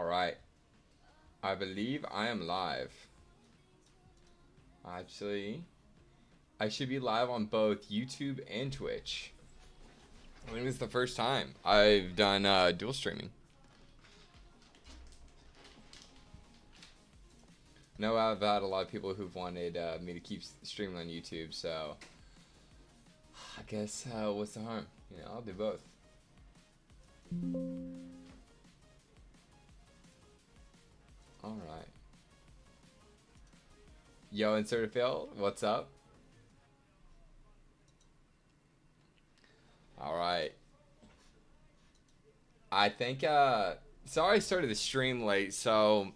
Alright. I believe I am live. Actually, I should be live on both YouTube and Twitch. I think this is the first time I've done dual streaming. No, I've had a lot of people who've wanted me to keep streaming on YouTube, so I guess what's the harm? You know, I'll do both. Alright. Yo, Insert Phil, what's up? Alright. I think, sorry I started the stream late, so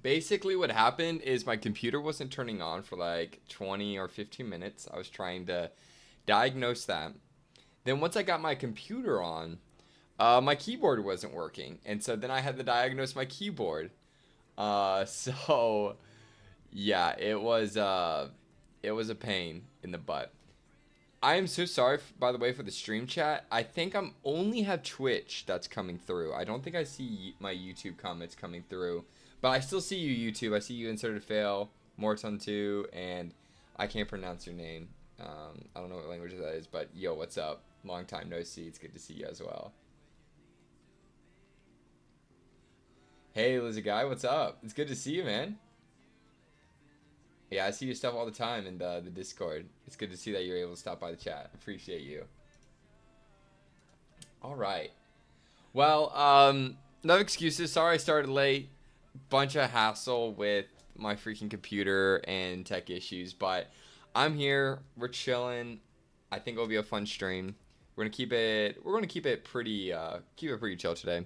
basically what happened is my computer wasn't turning on for like 20 or 15 minutes. I was trying to diagnose that. Then once I got my computer on, my keyboard wasn't working. And so then I had to diagnose my keyboard. So yeah, it was a pain in the butt. I am so sorry, by the way, for the stream chat. I think I'm only have Twitch that's coming through. I don't think I see my YouTube comments coming through. But I still see you, YouTube. I see you, Inserted Fail, Morton2, and I can't pronounce your name. I don't know what language that is, but yo, what's up? Long time no see. It's good to see you as well. Hey, Lizard Guy, what's up? It's good to see you, man. Yeah, I see your stuff all the time in the Discord. It's good to see that you're able to stop by the chat. Appreciate you. All right. Well, no excuses. Sorry I started late. Bunch of hassle with my freaking computer and tech issues, but I'm here. We're chilling. I think it'll be a fun stream. We're gonna keep it pretty chill today.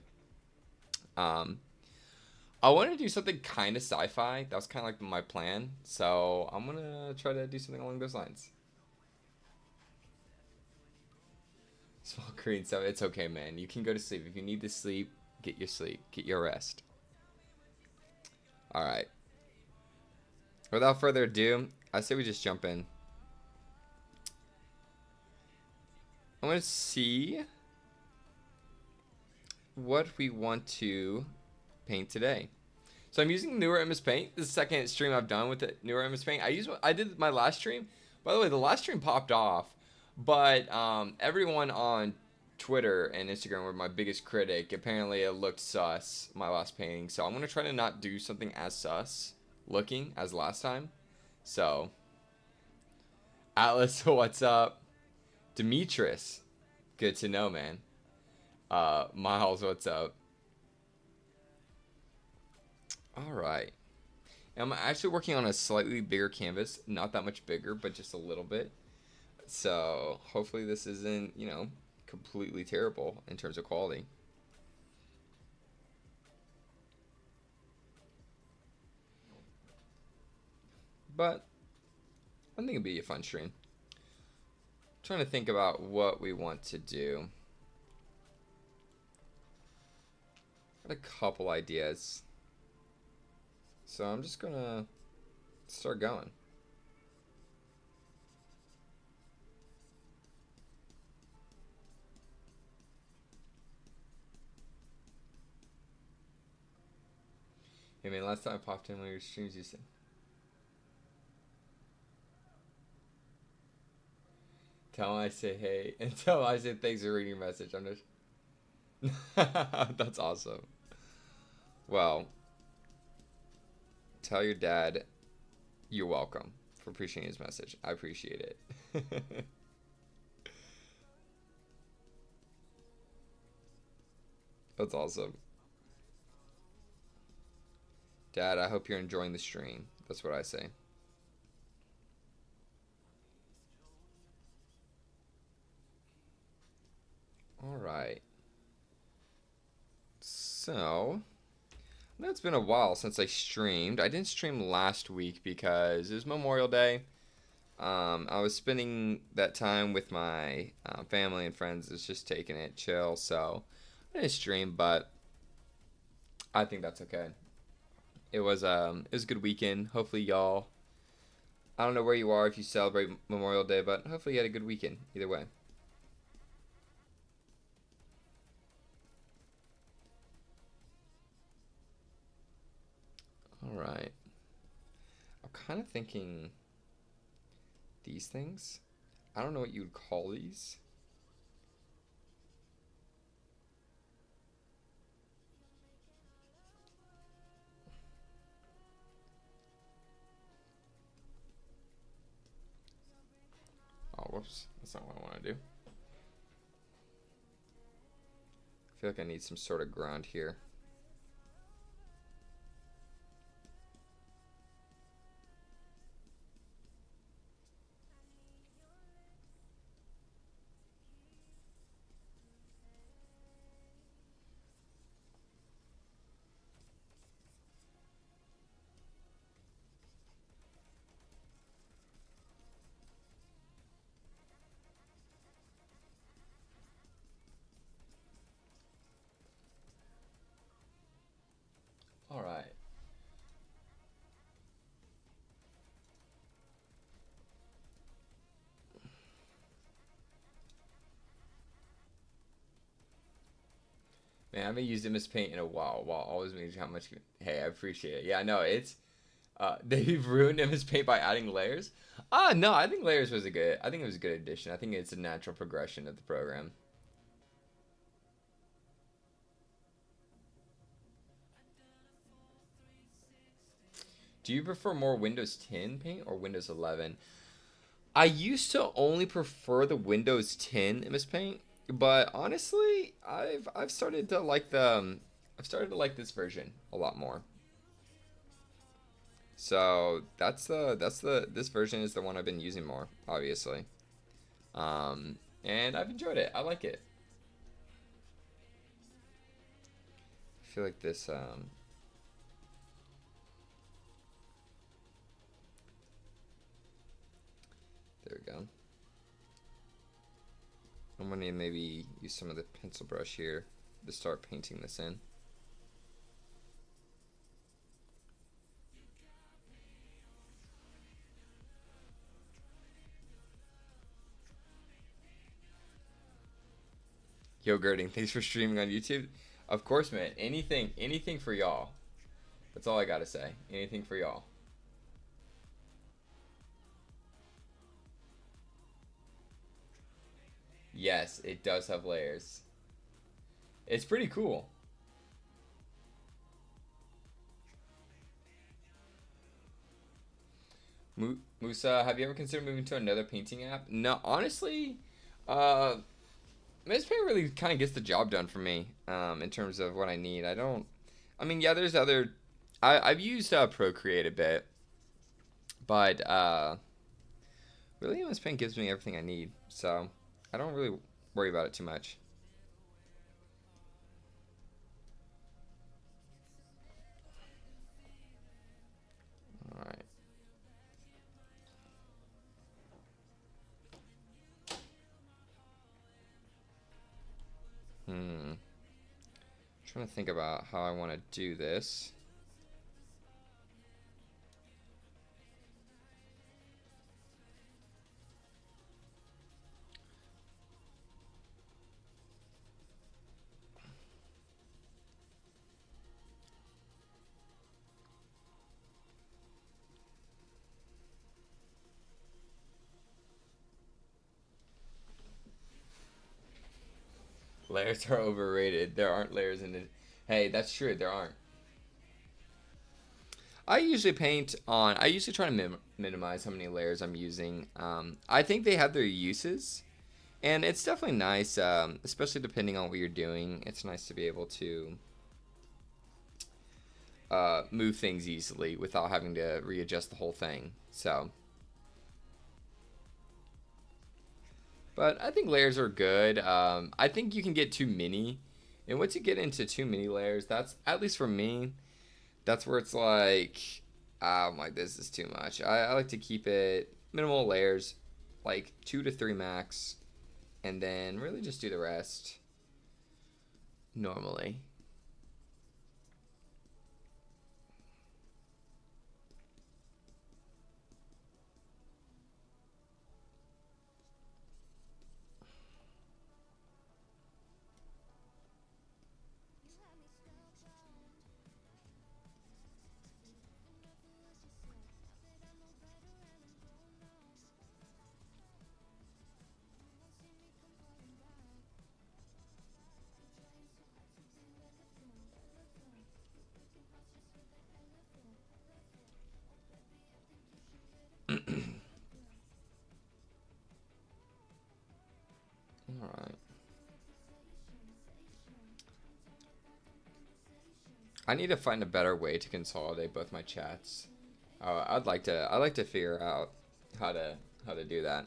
I want to do something kind of sci-fi. That was kind of like my plan. So I'm going to try to do something along those lines. Small Korean stuff. It's okay, man. You can go to sleep. If you need to sleep, get your sleep. Get your rest. All right. Without further ado, I say we just jump in. I'm going to see what we want to paint today. So I'm using newer MS Paint. This is the second stream I've done with the newer MS Paint. I did my last stream. By the way, the last stream popped off, but everyone on Twitter and Instagram were my biggest critic. Apparently, it looked sus, my last painting. So I'm gonna try to not do something as sus looking as last time. So Atlas, what's up? Demetrius, good to know, man. Miles, what's up? Alright. I'm actually working on a slightly bigger canvas. Not that much bigger, but just a little bit. So, hopefully this isn't, you know, completely terrible in terms of quality. But, I think it'd be a fun stream. Trying to think about what we want to do. Got a couple ideas. So I'm just gonna start going. Hey man, last time I popped in one of your streams, you said. Tell him I say hey, and tell him I say thanks for reading your message. I'm just. That's awesome. Well. Tell your dad you're welcome for appreciating his message. I appreciate it. That's awesome. Dad, I hope you're enjoying the stream. That's what I say. All right. So... I know it's been a while since I streamed. I didn't stream last week because it was Memorial Day. I was spending that time with my family and friends. It's just taking it chill, so I didn't stream, but I think that's okay. It was a good weekend. Hopefully y'all, I don't know where you are if you celebrate Memorial Day, but hopefully you had a good weekend either way. All right. I'm kind of thinking these things. I don't know what you would call these. Oh, whoops. That's not what I want to do. I feel like I need some sort of ground here. All right. Man, I haven't used MS Paint in a while. While always means how much. Hey, I appreciate it. Yeah, no, it's they've ruined MS Paint by adding layers. No, I think layers was a good. I think it was a good addition. I think it's a natural progression of the program. Do you prefer more Windows 10 Paint or Windows 11? I used to only prefer the Windows 10 MS Paint, but honestly, I've started to like I've started to like this version a lot more. So that's the this version is the one I've been using more, obviously. And I've enjoyed it. I like it. I feel like this there we go. I'm gonna maybe use some of the pencil brush here to start painting this in. Yo, Girding, thanks for streaming on YouTube. Of course, man. Anything for y'all. That's all I gotta say. Anything for y'all. Yes, it does have layers. It's pretty cool. Musa, have you ever considered moving to another painting app? No, honestly, uh, Miss Paint really kind of gets the job done for me. In terms of what I need. I don't. I mean, yeah, there's other. I've used Procreate a bit, but really, Miss Paint gives me everything I need. So I don't really worry about it too much. All right. Hmm. Trying to think about how I want to do this. Layers are overrated. There aren't layers in it. Hey, that's true. There aren't. I usually paint on. I usually try to minimize how many layers I'm using. I think they have their uses, and it's definitely nice, especially depending on what you're doing. It's nice to be able to move things easily without having to readjust the whole thing. So, but I think layers are good. I think you can get too many, and once you get into too many layers, that's at least for me. That's where it's like, I'm like, this is too much. I like to keep it minimal layers, like 2 to 3 max, and then really just do the rest normally. I need to find a better way to consolidate both my chats. I'd like to figure out how to how to do that.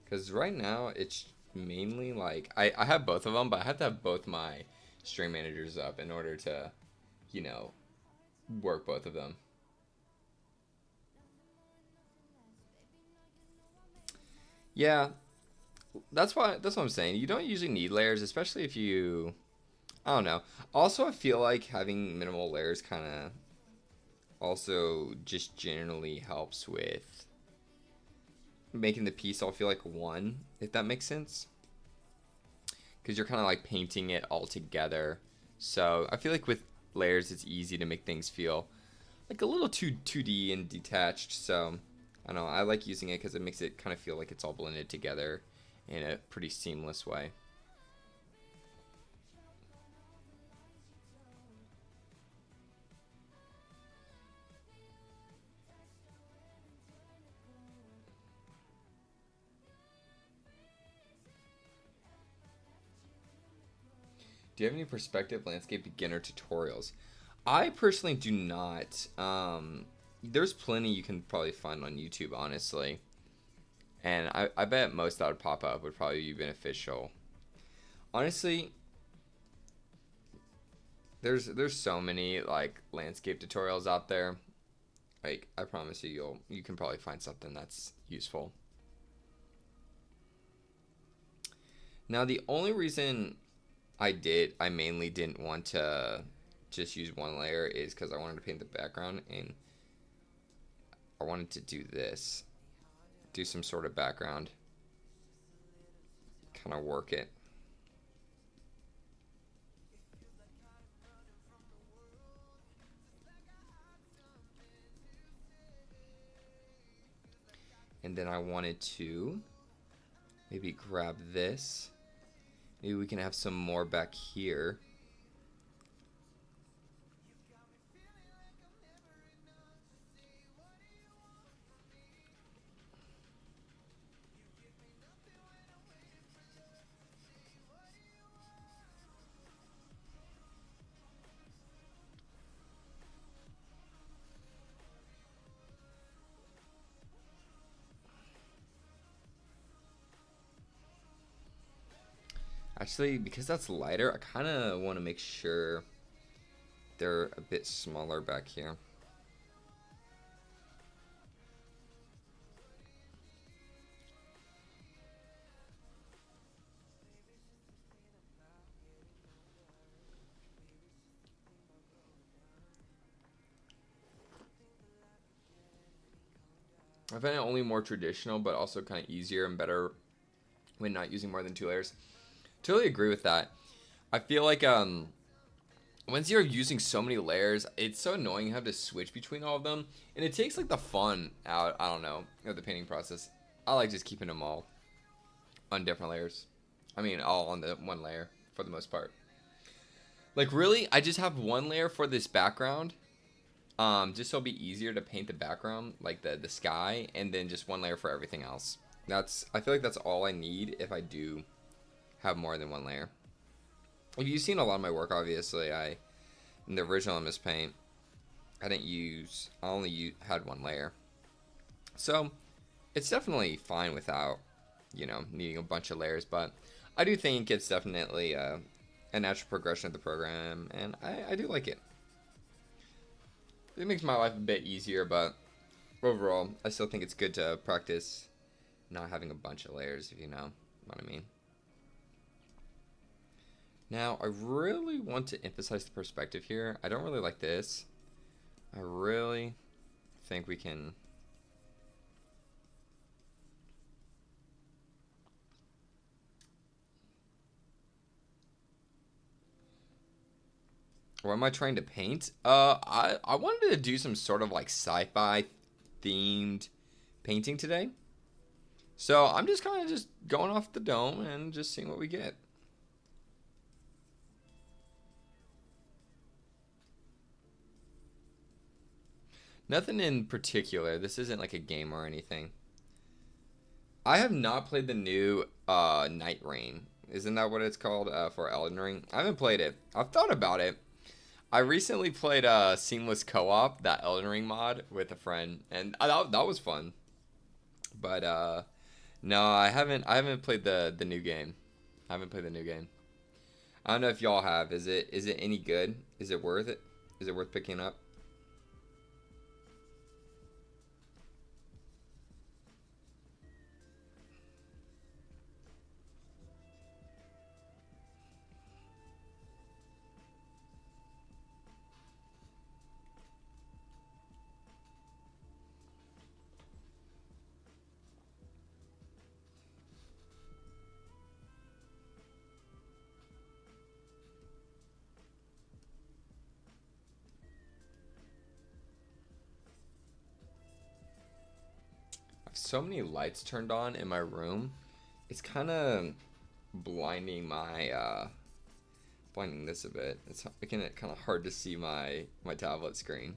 Because right now it's mainly like I have both of them, but I have to have both my stream managers up in order to, you know, work both of them. Yeah, that's what I'm saying. You don't usually need layers, especially if you I don't know. Also, I feel like having minimal layers kind of also just generally helps with making the piece all feel like one, if that makes sense. Because you're kind of like painting it all together. So I feel like with layers, it's easy to make things feel like a little too 2D and detached. So I don't know. I like using it because it makes it kind of feel like it's all blended together in a pretty seamless way. Do you have any perspective landscape beginner tutorials? I personally do not. There's plenty you can probably find on YouTube, honestly. And I bet most that would pop up would probably be beneficial. Honestly, there's so many like landscape tutorials out there. Like I promise you, you can probably find something that's useful. Now the only reason I mainly didn't want to just use one layer is because I wanted to paint the background and I wanted to do this, do some sort of background, kind of work it. And then I wanted to maybe grab this. Maybe we can have some more back here. Actually, because that's lighter, I kind of want to make sure they're a bit smaller back here. I find it only more traditional, but also kind of easier and better when not using more than two layers. Totally agree with that. I feel like once you're using so many layers, it's so annoying you have to switch between all of them, and it takes like the fun out. I don't know, of the painting process. I like just keeping them all on different layers. I mean, all on the one layer for the most part. Like really, I just have one layer for this background, just so it'll be easier to paint the background, like the sky, and then just one layer for everything else. I feel like that's all I need if I do have more than one layer. If you've seen a lot of my work, obviously, in the original MS Paint, I only had one layer. So, it's definitely fine without, needing a bunch of layers, but I do think it's definitely a natural progression of the program, and I do like it. It makes my life a bit easier, but overall, I still think it's good to practice not having a bunch of layers, if you know what I mean. Now, I really want to emphasize the perspective here. I don't really like this. I really think we can... What am I trying to paint? I wanted to do some sort of like sci-fi themed painting today. So I'm just kind of just going off the dome and just seeing what we get. Nothing in particular. This isn't like a game or anything. I have not played the new Night Rain. Isn't that what it's called for Elden Ring? I haven't played it. I've thought about it. I recently played Seamless Co-op, that Elden Ring mod, with a friend, and that was fun. But no, I haven't played the new game. I haven't played the new game. I don't know if y'all have. Is it any good? Is it worth it? Is it worth picking up? I have so many lights turned on in my room. It's kind of blinding my blinding this a bit. It's making it kind of hard to see my tablet screen.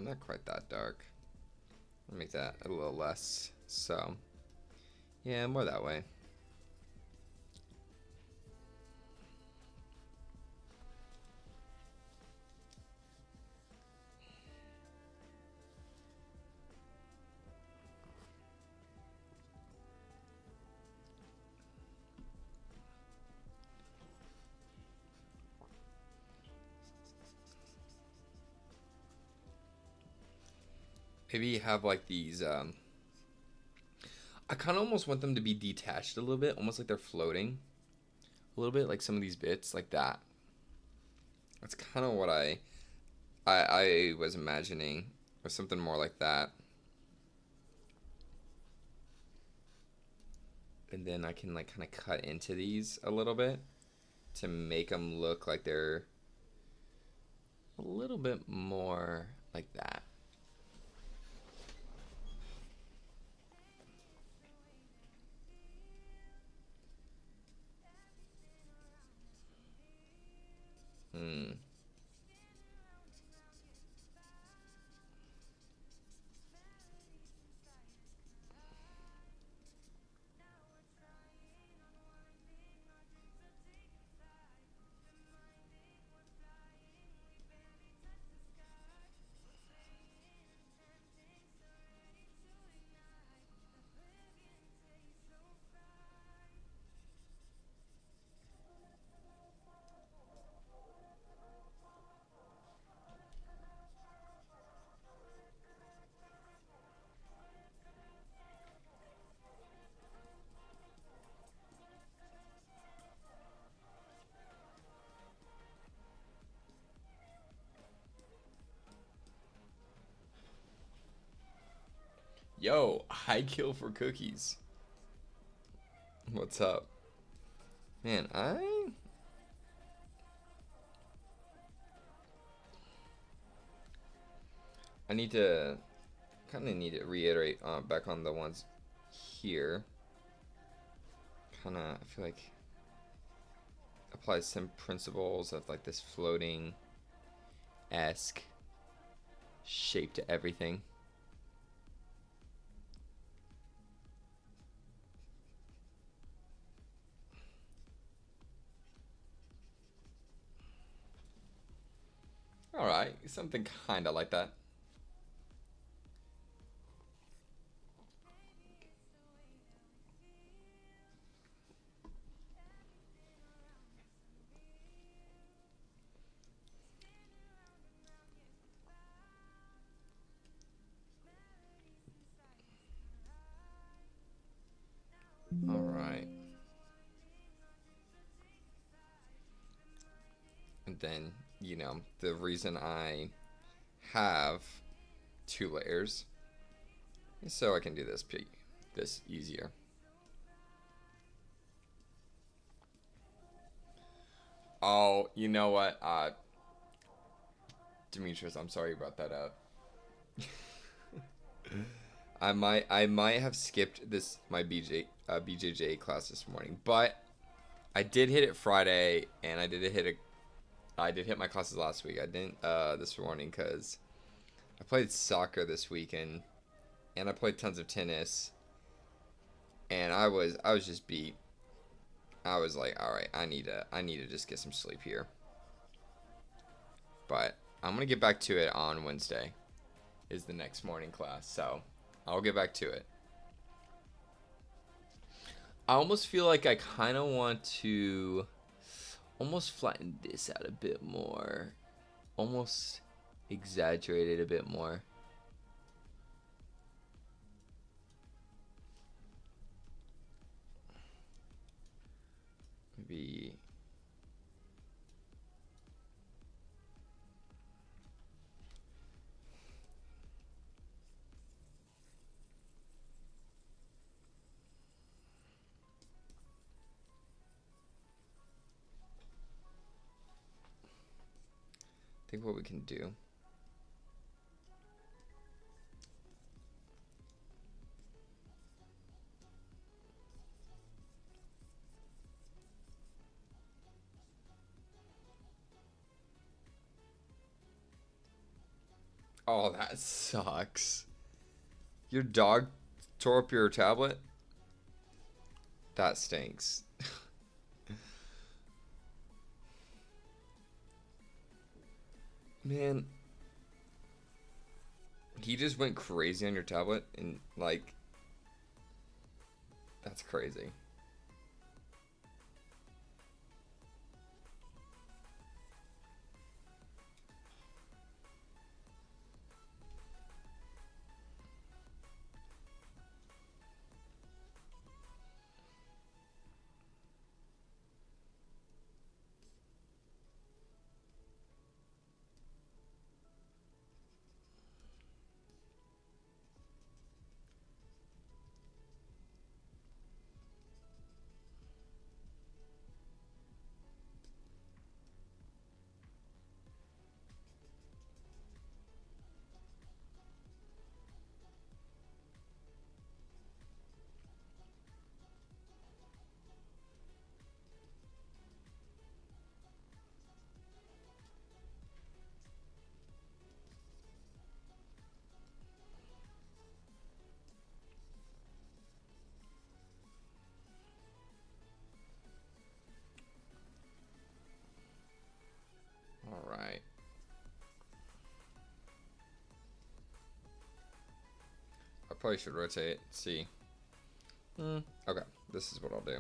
Not quite that dark. I'll make that a little less. So, yeah, more that way. Maybe have like these. I kind of almost want them to be detached a little bit, almost like they're floating a little bit, like some of these bits, like that. That's kind of what I was imagining, or something more like that. And then I can like kind of cut into these a little bit to make them look like they're a little bit more like that. Hmm. Yo, high kill for cookies. What's up? Man, I need to kind of need to reiterate back on the ones here. Kind of, I feel like applies some principles of like this floating esque shape to everything. All right, something kind of like that. All right. And then, the reason I have two layers is so I can do this easier. Oh, you know what? Demetrius, I'm sorry about that. I might have skipped my BJJ class this morning, but I did hit it Friday, and I did hit my classes last week. I didn't this morning because I played soccer this weekend, and I played tons of tennis, and I was just beat. I was like, all right, I need to just get some sleep here. But I'm gonna get back to it on Wednesday. Is the next morning class, so I'll get back to it. I almost feel like I kind of want to almost flatten this out a bit more, almost exaggerate it a bit more. Maybe. I think what we can do. Oh, that sucks. Your dog tore up your tablet? That stinks. Man, he just went crazy on your tablet and like that's crazy. All right. I probably should rotate. See. Okay, this is what I'll do.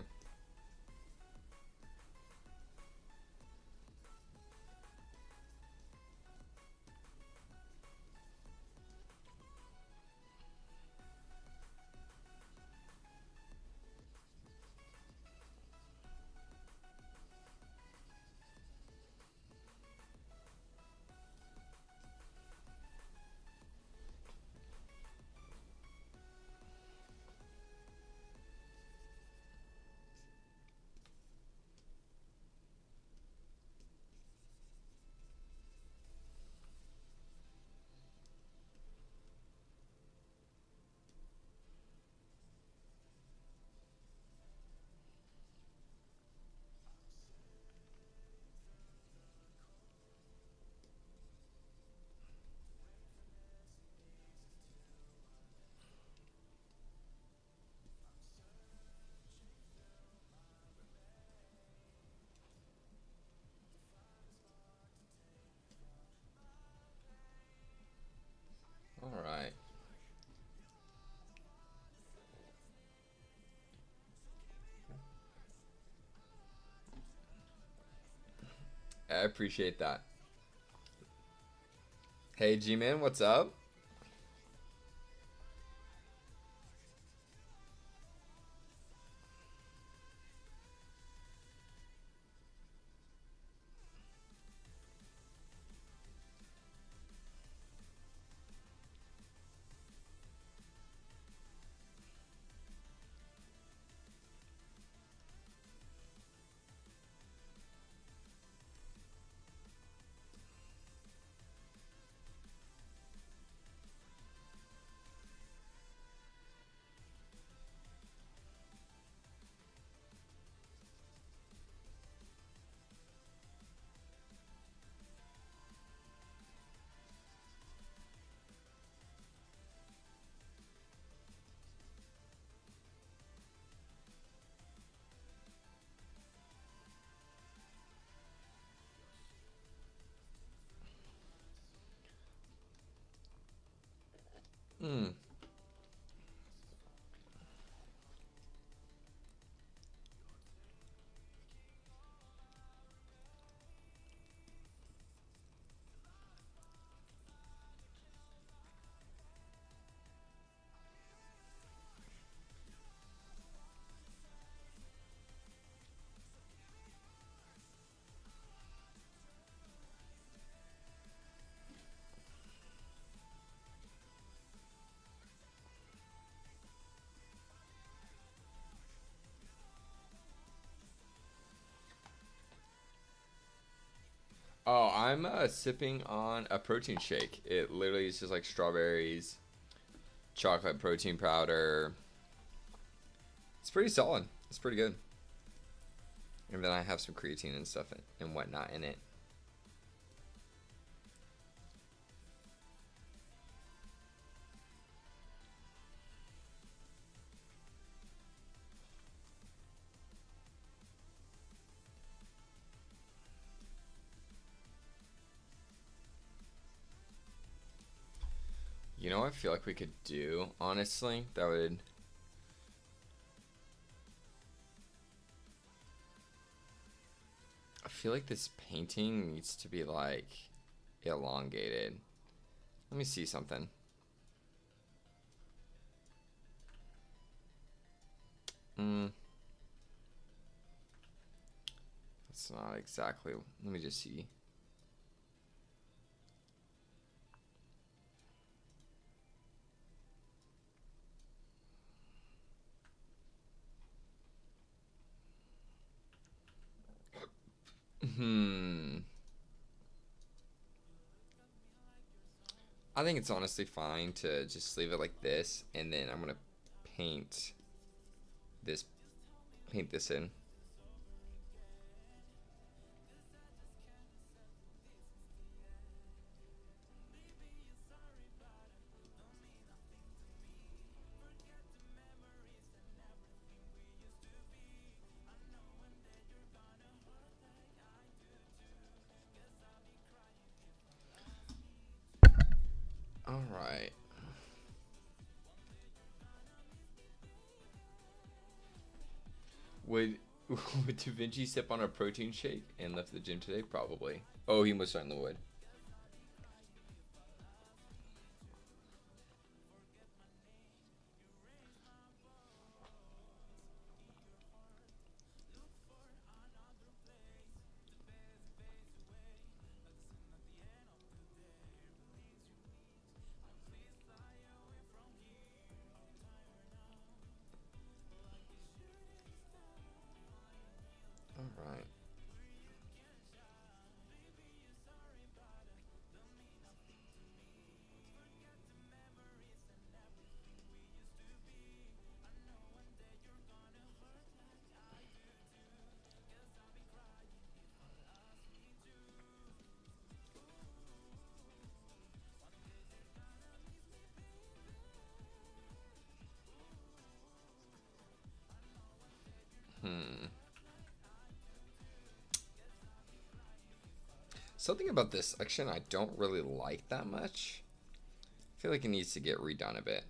I appreciate that. Hey, G-Man, what's up? Hmm. Oh, I'm sipping on a protein shake. It literally is just like strawberries, chocolate protein powder. It's pretty solid. It's pretty good. And then I have some creatine and stuff and whatnot in it. You know what I feel like we could do, honestly? That would... I feel like this painting needs to be, like, elongated. Let me see something. Hmm. That's not exactly... Let me just see. Hmm. I think it's honestly fine to just leave it like this, and then I'm gonna paint this paint this in. All right. Would would Da Vinci sip on a protein shake and left the gym today? Probably. Oh, he most certainly would. All right. Hmm. Something about this section I don't really like that much. I feel like it needs to get redone a bit.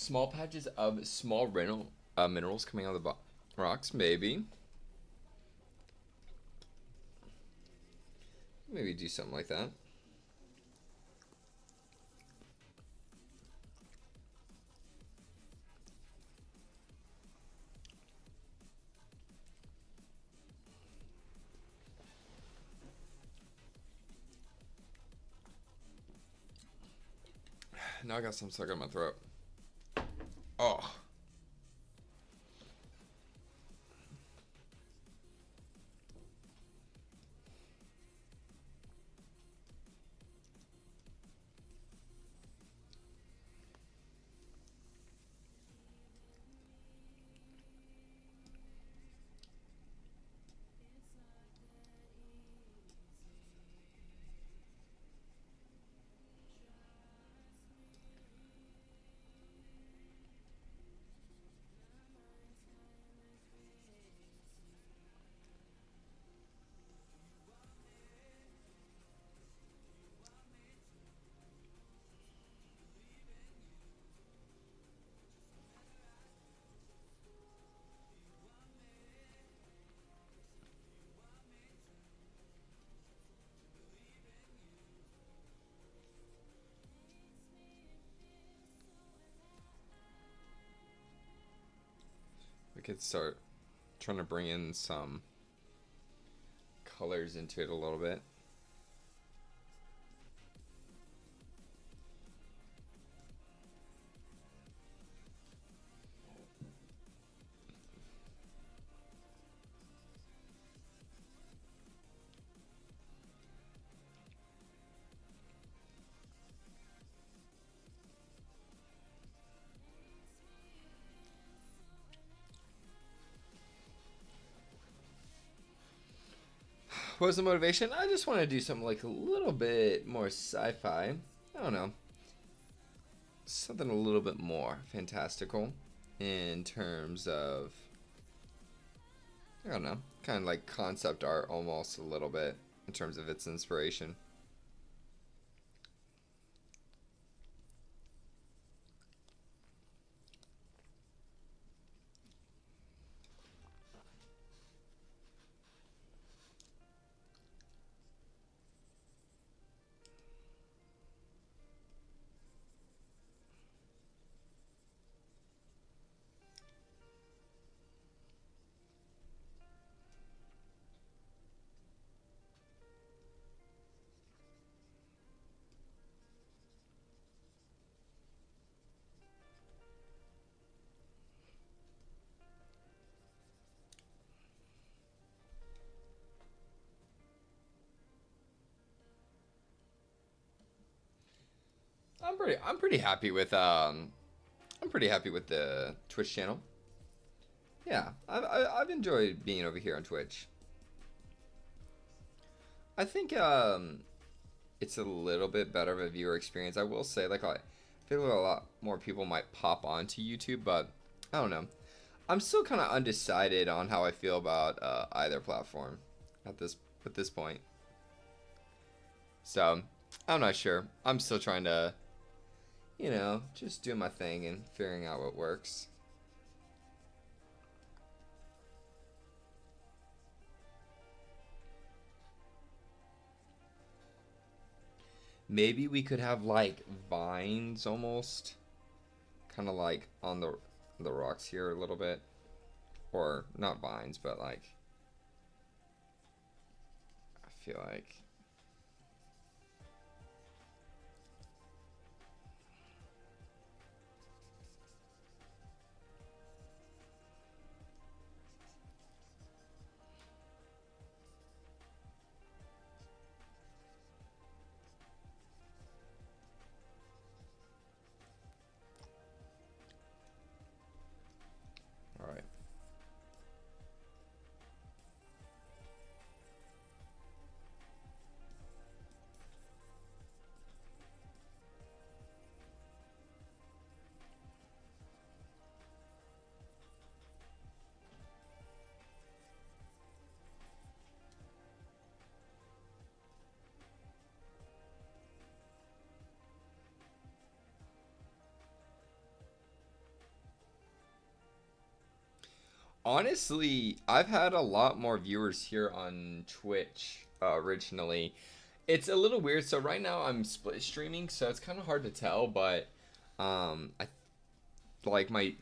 Small patches of small minerals coming out of the rocks, maybe. Maybe do something like that. Now I got some stuck in my throat. Oh. We could start trying to bring in some colors into it a little bit. What was the motivation? I just want to do something like a little bit more sci-fi. I don't know. Something a little bit more fantastical in terms of, I don't know, kind of like concept art almost a little bit in terms of its inspiration. I'm pretty happy with I'm pretty happy with the Twitch channel. Yeah, I've enjoyed being over here on Twitch. I think it's a little bit better of a viewer experience. I will say, like, I feel like a lot more people might pop onto YouTube, but I don't know. I'm still kind of undecided on how I feel about either platform at this point. So I'm not sure. I'm still trying to, you know, just do my thing and figuring out what works. Maybe we could have like vines almost, kind of like on the rocks here a little bit, or not vines, but like I feel like. All right. Honestly, I've had a lot more viewers here on Twitch originally. It's a little weird. So right now I'm split streaming, so it's kind of hard to tell. But I like my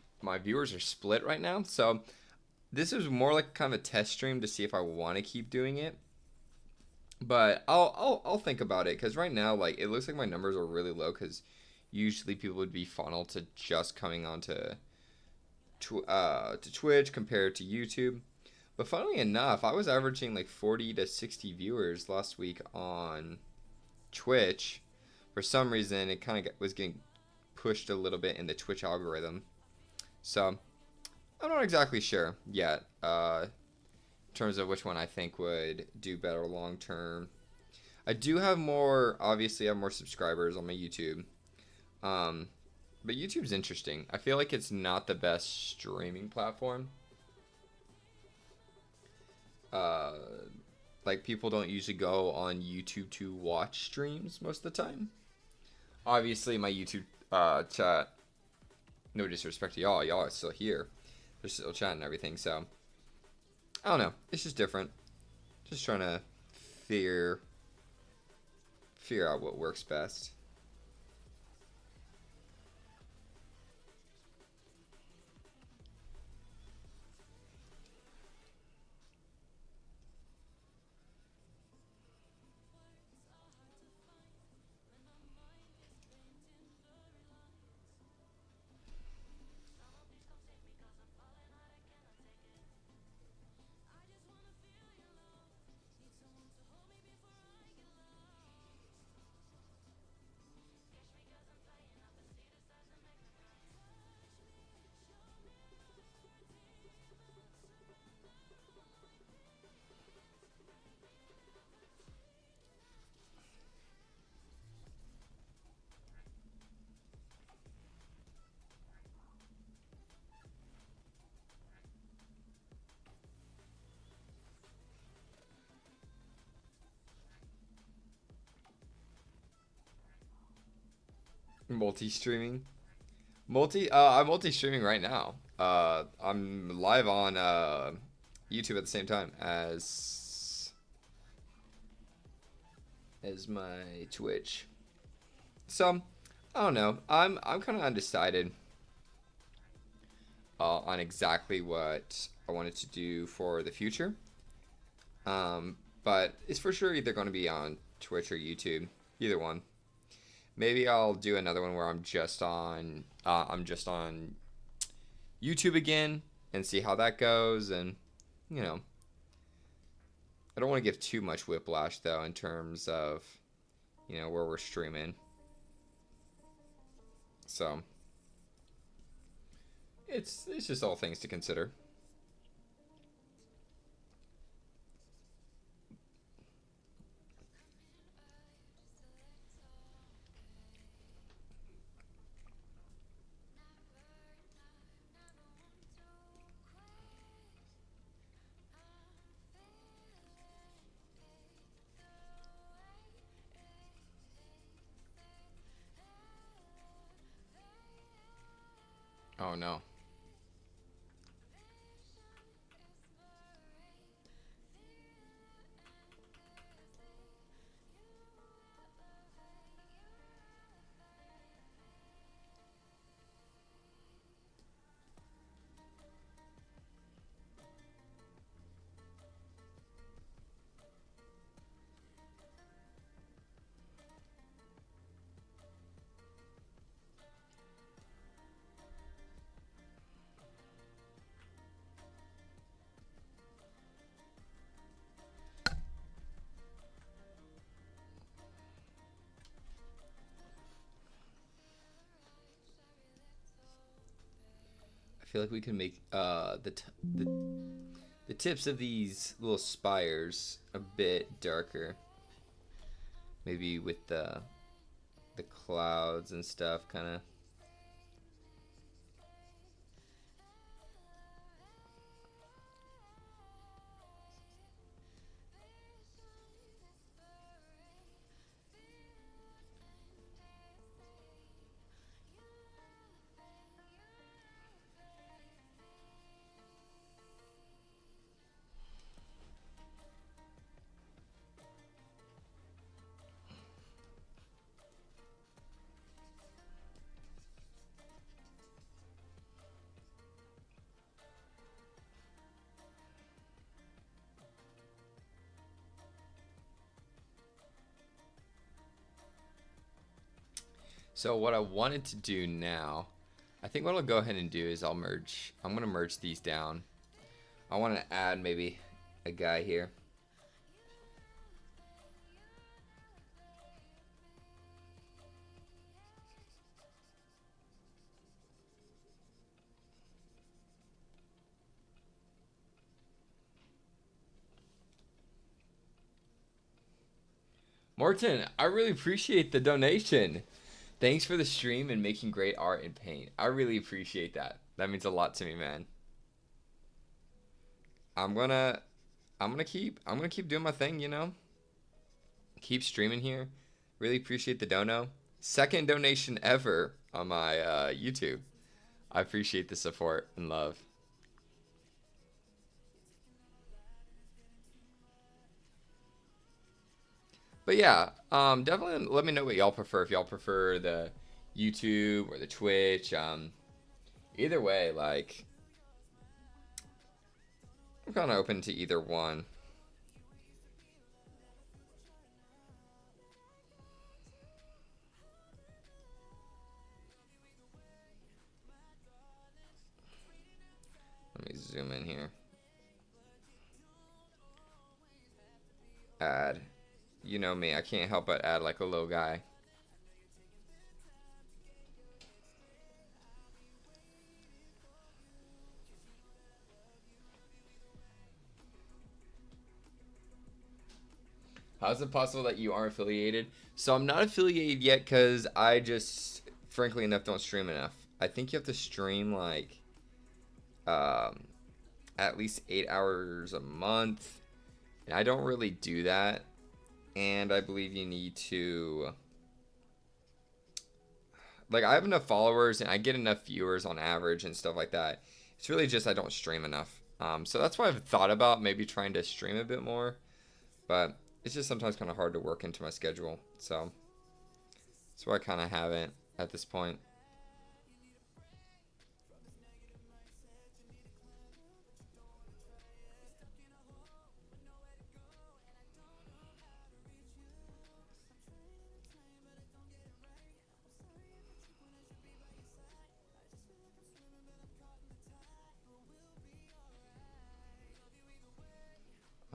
viewers are split right now. So this is more like kind of a test stream to see if I want to keep doing it. But I'll think about it because right now like it looks like my numbers are really low because usually people would be funneled to just coming onto to Twitch compared to YouTube. But funnily enough, I was averaging like 40 to 60 viewers last week on Twitch. For some reason, it kind of was getting pushed a little bit in the Twitch algorithm. So I'm not exactly sure yet in terms of which one I think would do better long term. I do have more, obviously, I have more subscribers on my YouTube. Um, but YouTube's interesting. I feel like it's not the best streaming platform. Uh, like people don't usually go on YouTube to watch streams most of the time. Obviously, my YouTube chat, no disrespect to y'all are still here. They're still chatting and everything, so I don't know. It's just different. Just trying to figure figure out what works best. Multi-streaming. I'm multi-streaming right now. I'm live on YouTube at the same time as my Twitch. So, I don't know. I'm kind of undecided on exactly what I wanted to do for the future. But it's for sure either going to be on Twitch or YouTube. Either one. Maybe I'll do another one where I'm just on YouTube again and see how that goes. And you know, I don't want to give too much whiplash though in terms of where we're streaming. So it's just all things to consider. Oh no. I feel like we can make the tips of these little spires a bit darker. Maybe with the clouds and stuff, kind of. So what I wanted to do now, I think what I'll go ahead and do is I'm gonna merge these down. I want to add maybe a guy here. Morton, I really appreciate the donation. Thanks for the stream and making great art and paint. I really appreciate that. That means a lot to me, man. I'm gonna I'm gonna keep doing my thing, you know? Keep streaming here. Really appreciate the dono. Second donation ever on my YouTube. I appreciate the support and love. But yeah, definitely let me know what y'all prefer. If y'all prefer the YouTube or the Twitch, either way, like I'm kind of open to either one. Let me zoom in here. Add. You know me, I can't help but add like a little guy. How's it possible that you aren't affiliated? So I'm not affiliated yet because I just, frankly enough, don't stream enough. I think you have to stream like um, at least 8 hours a month. And I don't really do that. And I believe you need to, like, I have enough followers and I get enough viewers on average and stuff like that. It's really just I don't stream enough. So that's why I've thought about maybe trying to stream a bit more. But it's just sometimes kind of hard to work into my schedule. So that's why I kind of haven't at this point.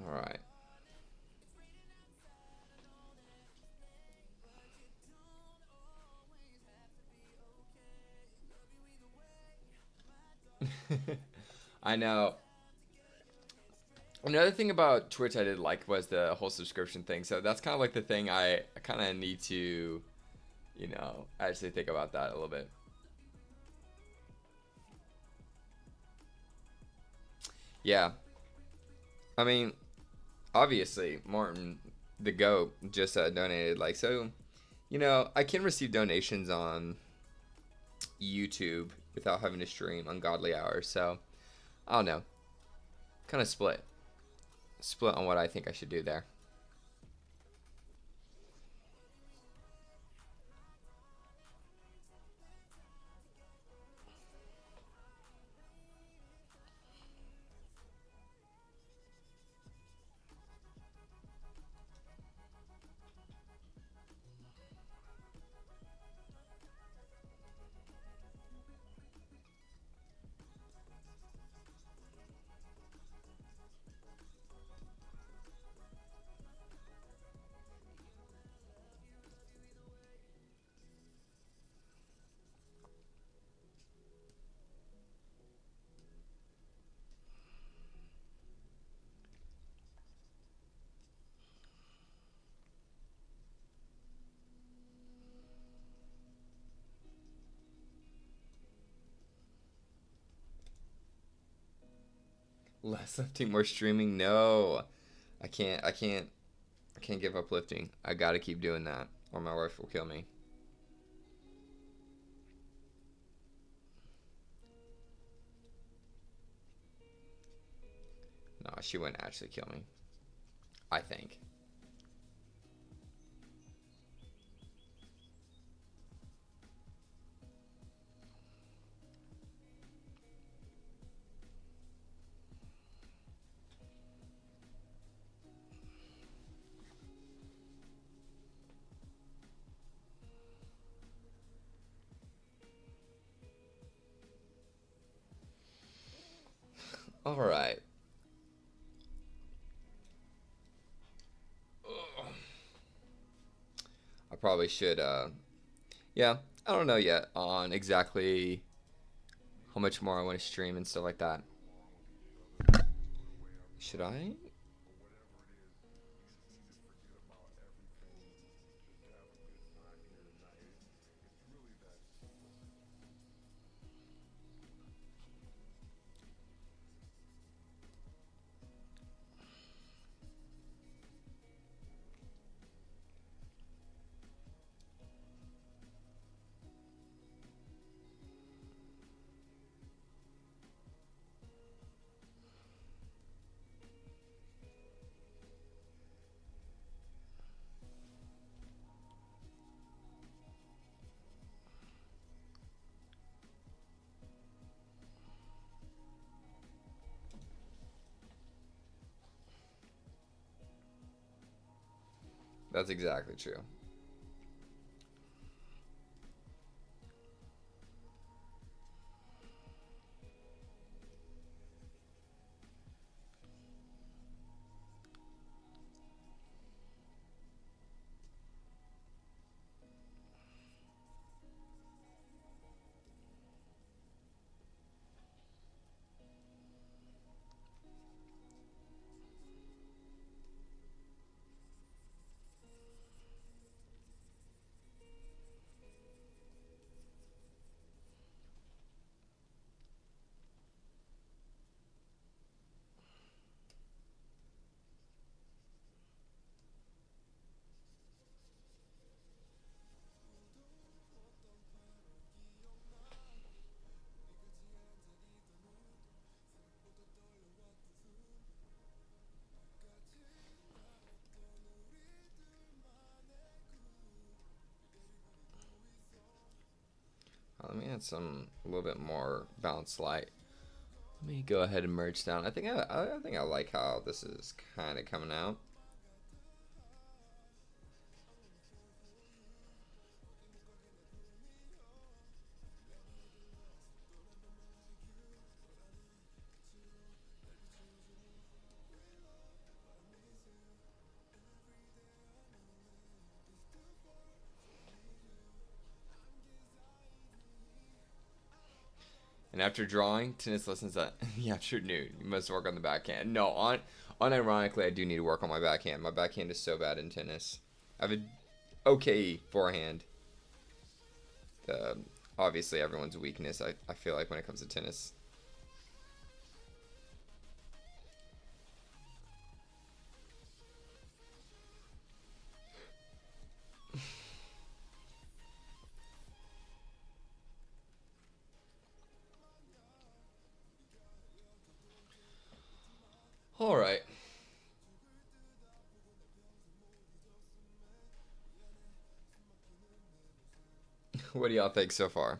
All right. I know. Another thing about Twitch I did like was the whole subscription thing. So that's kind of like the thing I kind of need to, actually think about that a little bit. Yeah. I mean, obviously, Martin, the GOAT, just donated. Like, so, I can receive donations on YouTube without having to stream ungodly hours. So, I don't know. Kind of split on what I think I should do there. Less lifting, more streaming. No, I can't. I can't give up lifting. I gotta keep doing that, or my wife will kill me. No, she wouldn't actually kill me. I think. All right. I probably should. Yeah, I don't know yet on exactly how much more I want to stream and stuff like that. Should I? That's exactly true. Let me add some a little bit more balanced light. Let me go ahead and merge down. I think I like how this is kind of coming out. And after drawing, tennis lessons at the afternoon. You must work on the backhand. No, unironically, I do need to work on my backhand. My backhand is so bad in tennis. I have a okay forehand. Uh, Obviously, everyone's weakness, I feel like, when it comes to tennis. All right. What do y'all think so far?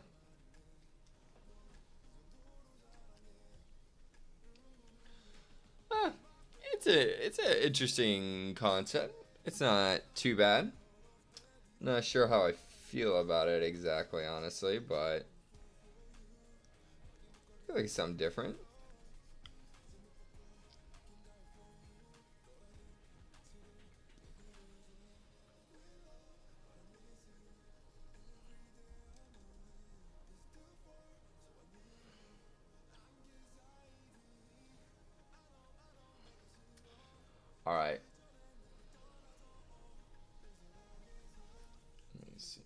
Uh, it's a interesting concept. It's not too bad. Not sure how I feel about it exactly, honestly, but I feel like it's something different. All right. Let me see.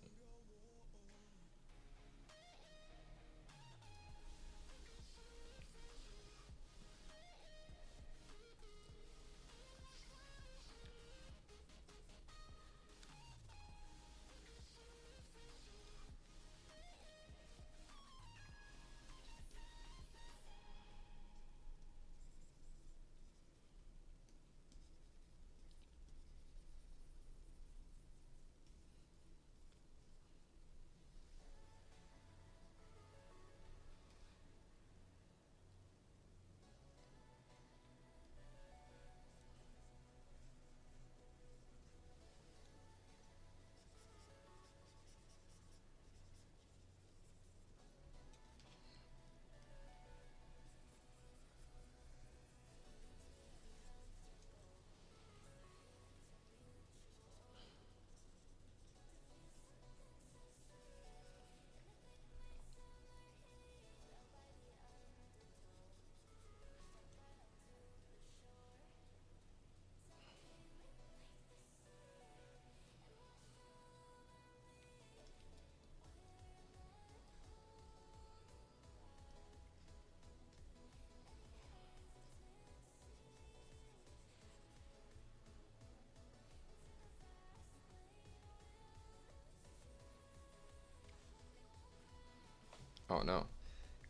Oh no.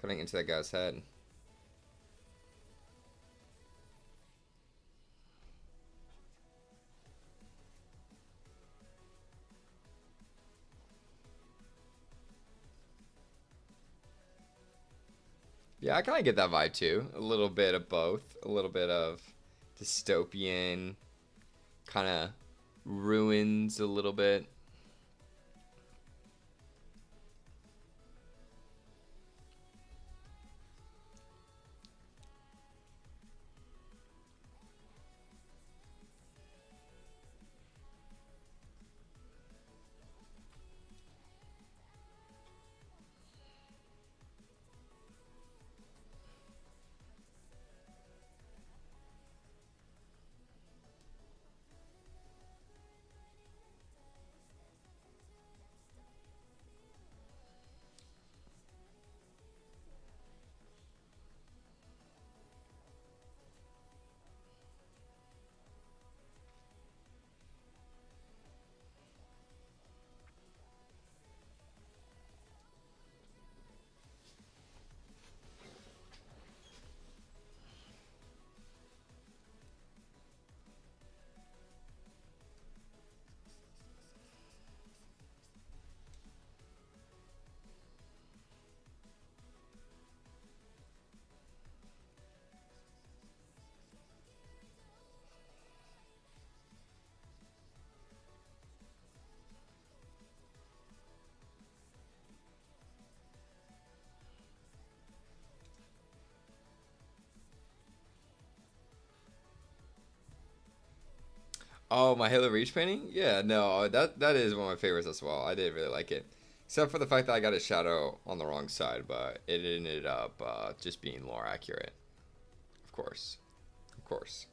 Cutting into that guy's head. Yeah, I kind of get that vibe too. A little bit of both. A little bit of dystopian, kind of ruins a little bit. Oh, my Halo Reach painting? Yeah, no, that is one of my favorites as well. I did really like it. Except for the fact that I got a shadow on the wrong side, but it ended up just being more accurate. Of course. Of course.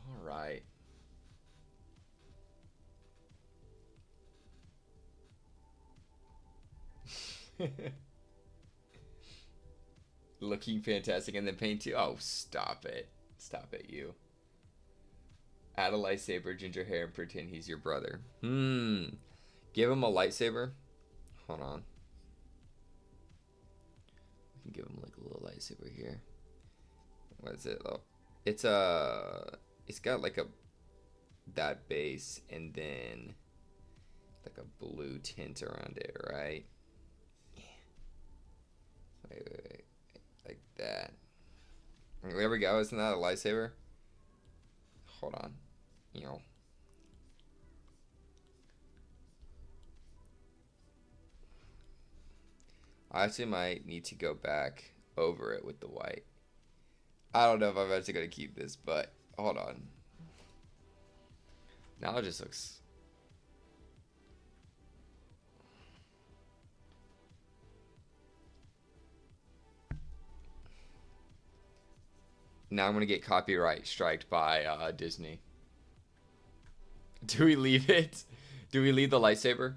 All right. Looking fantastic and then paint too. Oh, stop it. Stop it, you. Add a lightsaber, ginger hair, and pretend he's your brother. Give him a lightsaber. Hold on. We can give him like a little lightsaber here. What is it? Oh, it's a. It's got like a that base and then like a blue tint around it, right? Yeah. Wait. Like that. There we go. Isn't that a lightsaber? Hold on. You know. I actually might need to go back over it with the white. I don't know if I'm actually going to keep this, but hold on. Now it just looks... Now I'm going to get copyright striked by Disney. Do we leave it? Do we leave the lightsaber?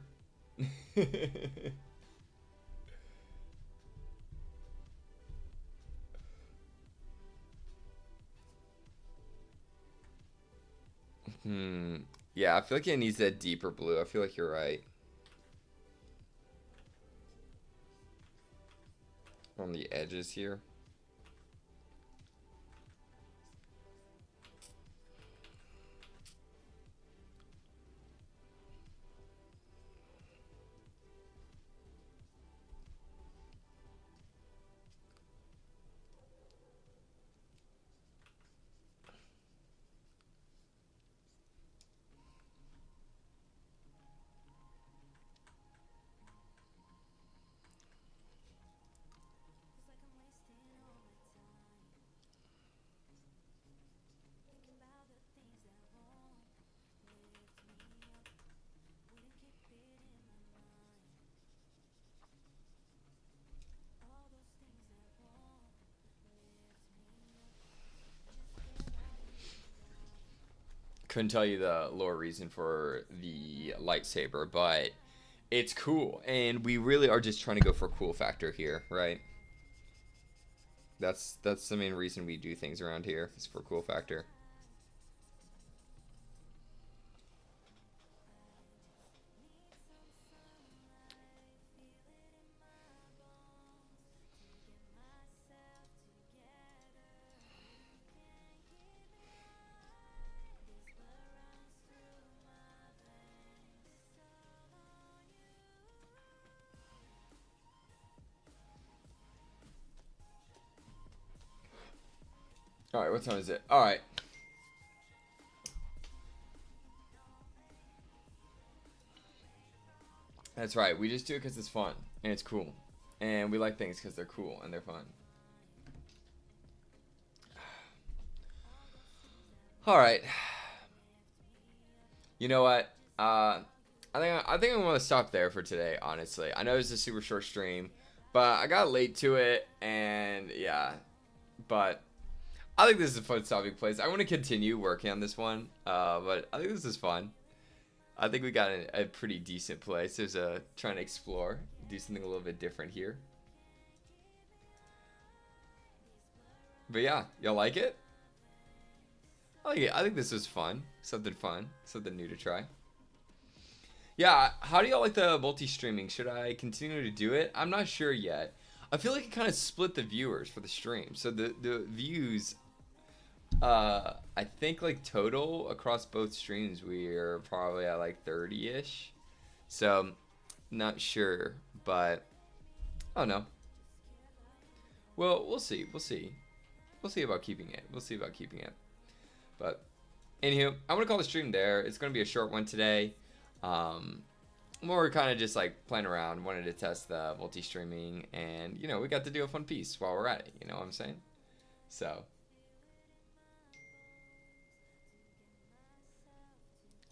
Yeah, I feel like it needs that deeper blue. I feel like you're right. On the edges here. couldn't tell you the lore reason for the lightsaber, but it's cool, and we really are just trying to go for cool factor here, right? That's the main reason we do things around here, is for cool factor. All right, what time is it? All right. That's right. We just do it because it's fun and it's cool, and we like things because they're cool and they're fun. All right. You know what? I think I'm gonna stop there for today. Honestly, I know it's a super short stream, but I got late to it, and yeah. But I think this is a fun stopping place. I want to continue working on this one, but I think this is fun. I think we got a pretty decent place. There's a trying to explore, do something a little bit different here. But yeah, y'all like it? I like it. I think this was fun, something new to try. Yeah, how do y'all like the multi-streaming? Should I continue to do it? I'm not sure yet. I feel like it kind of split the viewers for the stream. So the views, I think like total across both streams, we're probably at like 30-ish. So, not sure, but I don't know. Well, we'll see. We'll see. We'll see about keeping it. We'll see about keeping it. But, anywho, I'm going to call the stream there. It's going to be a short one today. More kind of just like playing around, wanted to test the multi-streaming, and you know, we got to do a fun piece while we're at it, you know what I'm saying? So,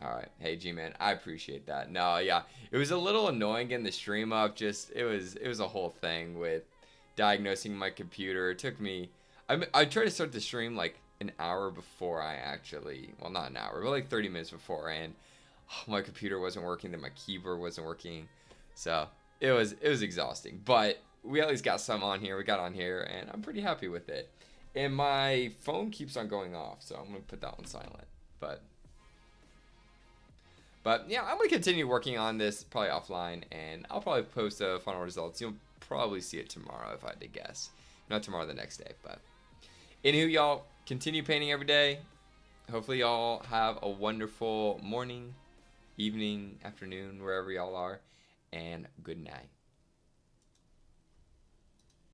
alright, hey G-Man, I appreciate that. No, yeah, it was a little annoying getting the stream up, just, it was a whole thing with diagnosing my computer. It took me, I tried to start the stream like an hour before I actually, well not an hour, but like 30 minutes before, and my computer wasn't working, then my keyboard wasn't working, so it was exhausting. But we at least got some on here. We got on here, and I'm pretty happy with it. And my phone keeps on going off, so I'm gonna put that on silent. But yeah, I'm gonna continue working on this probably offline, and I'll probably post the final results. You'll probably see it tomorrow if I had to guess. Not tomorrow, the next day. But anywho, y'all continue painting every day. Hopefully, y'all have a wonderful morning, evening, afternoon, wherever y'all are, and good night.